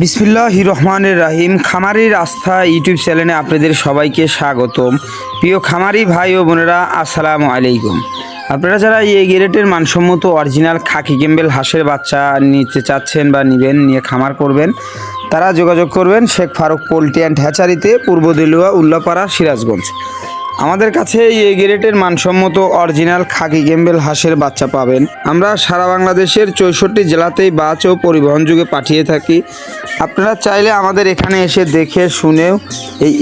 বিসমিল্লাহির রহমানির রহিম। খামারির আস্থা ইউটিউব চ্যানেলে আপনাদের সবাইকে স্বাগতম। প্রিয় খামারি ভাই ও বোনেরা, আসসালামু আলাইকুম। আপনারা যারা এই গ্রেডের মানসম্মত অরিজিনাল খাকি ক্যাম্বেল হাঁসের বাচ্চা নিতে চাচ্ছেন বা নেবেন, নিয়ে খামার করবেন, তারা যোগাযোগ করবেন শেখ ফারুক পোল্ট্রি অ্যান্ড হ্যাচারিতে, পূর্ব দেলুয়া, উল্লাপাড়া, সিরাজগঞ্জ। আমাদের কাছে এই গ্রেডের মানসম্মত অরিজিনাল খাকি ক্যাম্বেল হাঁসের বাচ্চা পাবেন। আমরা সারা বাংলাদেশের 64 জেলাতেই বাস ও পরিবহন যুগে পাঠিয়ে থাকি। আপনারা চাইলে আমাদের এখানে এসে দেখে শুনেও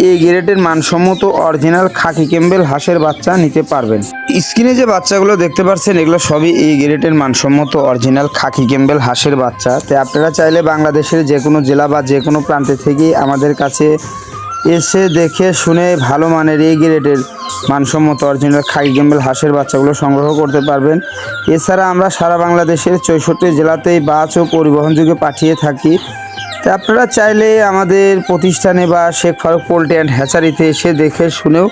এই গ্রেডের মানসম্মত অরিজিনাল খাকি ক্যাম্বেল হাঁসের বাচ্চা নিতে পারবেন। স্ক্রিনে যে বাচ্চাগুলো দেখতে পাচ্ছেন, এগুলো সবই এই গ্রেডের মানসম্মত অরিজিনাল খাকি ক্যাম্বেল হাঁসের বাচ্চা। তাই আপনারা চাইলে বাংলাদেশের যে কোনো জেলা বা যে কোনো প্রান্তে থেকেই আমাদের কাছে এসে দেখে শুনে ভালো মানের এই গ্রেডের মানসম্মত অরিজিনাল খাকি ক্যাম্বেল হাঁসের বাচ্চাগুলো সংগ্রহ করতে পারবেন। এছাড়া আমরা সারা বাংলাদেশের 64 জেলাতেই বাস ও পরিবহন যুগে পাঠিয়ে থাকি। তাই আপনারা চাইলে আমাদের প্রতিষ্ঠানে বা শেখ ফারুক পোল্ট্রি অ্যান্ড হ্যাচারিতে এসে দেখে শুনেও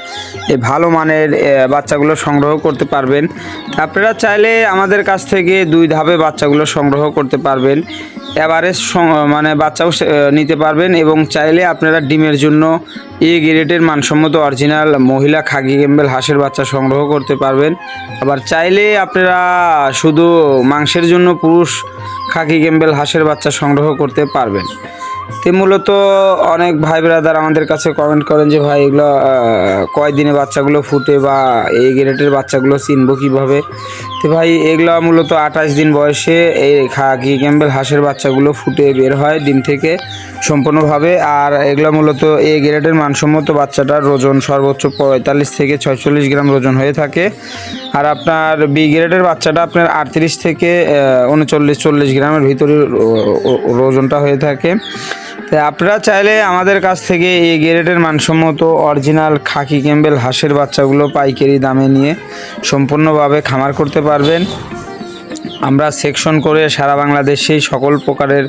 এই ভালো মানের বাচ্চাগুলো সংগ্রহ করতে পারবেন। আপনারা চাইলে আমাদের কাছ থেকে 2 ধাপে বাচ্চাগুলো সংগ্রহ করতে পারবেন। এভারেজ মানে বাচ্চাও নিতে পারবেন, এবং চাইলে আপনারা ডিমের জন্য এই গ্রেডের মানসম্মত অরিজিনাল মহিলা খাকি ক্যাম্বেল হাঁসের বাচ্চা সংগ্রহ করতে পারবেন। আবার চাইলে আপনারা শুধু মাংসের জন্য পুরুষ খাকি ক্যাম্বেল হাঁসের বাচ্চা সংগ্রহ করতে পারবেন। তো মূলত অনেক ভাই ব্রাদার আমাদের কাছে কমেন্ট করেন যে ভাই এগুলো কয়দিনে বাচ্চাগুলো ফুটে, বা এই গ্রেডের বাচ্চাগুলো চিনবো কীভাবে। তো ভাই এগুলো মূলত 28 দিন বয়সে এই খাকি ক্যাম্বেল হাঁসের বাচ্চাগুলো ফুটে বের হয় ডিম থেকে সম্পূর্ণভাবে। আর এগুলো মূলত এই গ্রেডের মানসম্মত বাচ্চাটার ওজন সর্বোচ্চ 45 থেকে 46 গ্রাম ওজন হয়ে থাকে। আর আপনার বি গ্রেডের বাচ্চাটা আপনার 38 থেকে 39-40 গ্রামের ভিতরে ওজনটা হয়ে থাকে। তাই আপনারা চাইলে আমাদের কাছ থেকে এই গ্রেডের মানসম্মত অরিজিনাল খাকি ক্যাম্বেল হাঁসের বাচ্চাগুলো পাইকারি দামে নিয়ে সম্পূর্ণভাবে খামার করতে পারবেন। আমরা সেকশন করে সারা বাংলাদেশেই সকল প্রকারের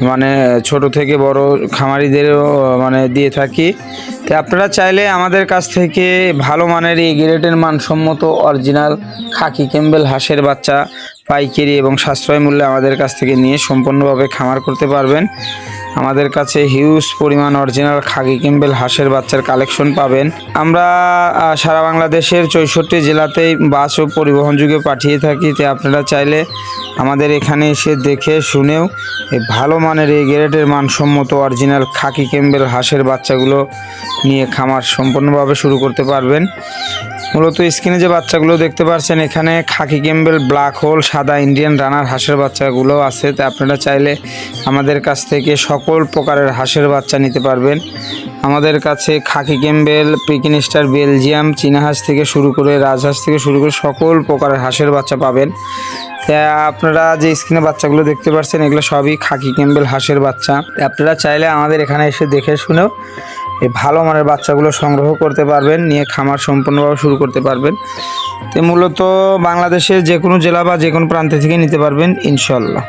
মানে ছোট থেকে বড় খামারিদেরও মানে দিয়ে থাকি। তাই আপনারা চাইলে আমাদের কাছ থেকে ভালো মানের এই গ্রেডের মানসম্মত অরিজিনাল খাকি ক্যাম্বেল হাঁসের বাচ্চা পাইকারি এবং সাশ্রয় মূল্যে আমাদের কাছ থেকে নিয়ে সম্পূর্ণভাবে খামার করতে পারবেন। আমাদের কাছে হিউজ পরিমাণ অরিজিনাল খাকি ক্যাম্বেল হাঁসের বাচ্চার কালেকশন পাবেন। আমরা সারা বাংলাদেশের 64 জেলাতেই বাস ও পরিবহন যুগে পাঠিয়ে থাকি। তাই আপনারা চাইলে আমাদের এখানে এসে দেখে শুনেও এই ভালো মানের এই গ্রেডের মানসম্মত অরিজিনাল খাকি ক্যাম্বেল হাঁসের বাচ্চাগুলো নিয়ে খামার সম্পূর্ণভাবে শুরু করতে পারবেন। মূলত স্ক্রিনে যে বাচ্চাগুলো দেখতে পাচ্ছেন, এখানে খাকি ক্যাম্বেল, ব্ল্যাক হোল, সাদা ইন্ডিয়ান রানার হাঁসের বাচ্চাগুলো আছে। তাই আপনারা চাইলে আমাদের কাছ থেকে সকল প্রকারের হাঁসের বাচ্চা নিতে পারবেন। আমাদের কাছে খাকি ক্যাম্বেল, পিকিন স্টার, বেলজিয়াম, চীনা হাঁস থেকে শুরু করে রাজহাঁস থেকে শুরু করে সকল প্রকারের হাঁসের বাচ্চা পাবেন। আপনারা যে স্ক্রিনে বাচ্চাগুলো দেখতে পাচ্ছেন, এগুলো সবই খাকি ক্যাম্বেল হাঁসের বাচ্চা। আপনারা চাইলে আমাদের এখানে এসে দেখে শুনেও এই ভালো মানের বাচ্চাগুলো সংগ্রহ করতে পারবেন, নিয়ে খামার সম্পূর্ণভাবে শুরু করতে পারবেন। তো মূলত বাংলাদেশের যে কোনো জেলা বা যে কোনো প্রান্ত থেকে নিতে পারবেন ইনশাল্লাহ।